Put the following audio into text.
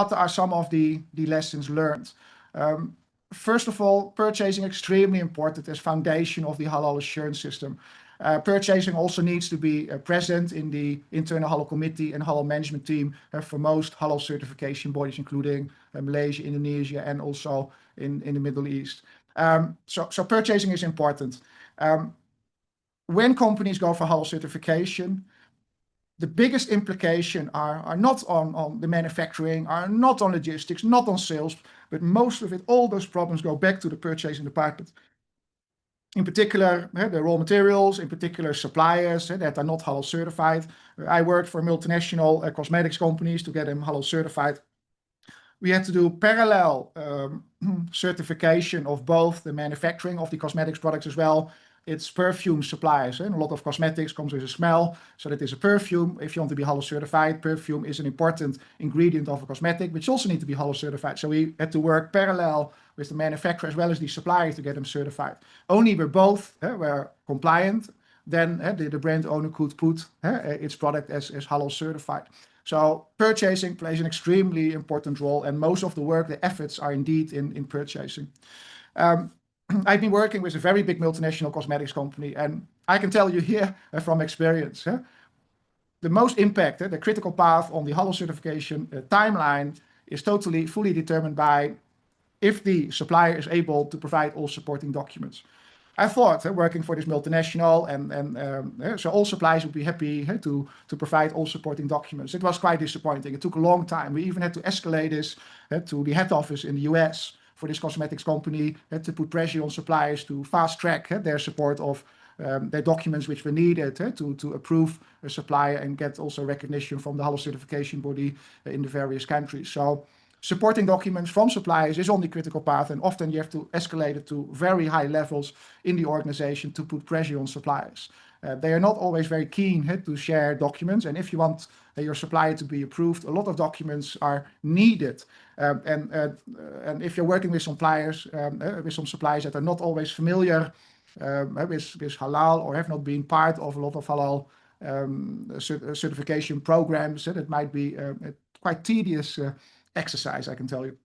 what are some of the lessons learned? First of all, purchasing extremely important as foundation of the halal assurance system. Purchasing also needs to be present in the internal halal committee and halal management team for most halal certification bodies, including Malaysia, Indonesia, and also in the Middle East. So purchasing is important. When companies go for halal certification, the biggest implication are not on the manufacturing, are not on logistics, not on sales, but most of it, all those problems go back to the purchasing department. In particular, the raw materials, in particular suppliers that are not halal certified. I worked for multinational cosmetics companies to get them halal certified. We had to do parallel certification of both the manufacturing of the cosmetics products as well. It's perfume suppliers, and a lot of cosmetics comes with a smell, so that is a perfume. If you want to be halal certified, perfume is an important ingredient of a cosmetic, which also need to be halal certified. So we had to work parallel with the manufacturer as well as the suppliers to get them certified. Only where both were compliant, then the brand owner could put its product as halal certified. So purchasing plays an extremely important role, and most of the work, the efforts are indeed in purchasing. I've been working with a very big multinational cosmetics company, and I can tell you here from experience, the most impact, the critical path on the halal certification timeline is fully determined by if the supplier is able to provide all supporting documents. I thought working for this multinational and so all suppliers would be happy to provide all supporting documents. It was quite disappointing. It took a long time. We even had to escalate this to the head office in the US for this cosmetics company, to put pressure on suppliers to fast track their support of their documents which were needed to approve a supplier and get also recognition from the halal certification body in the various countries. So supporting documents from suppliers is on the critical path, and often you have to escalate it to very high levels in the organization to put pressure on suppliers. They are not always very keen to share documents, and if you want your supplier to be approved, a lot of documents are needed. And if you're working with suppliers that are not always familiar with halal or have not been part of a lot of halal certification programs, it might be a quite tedious exercise, I can tell you.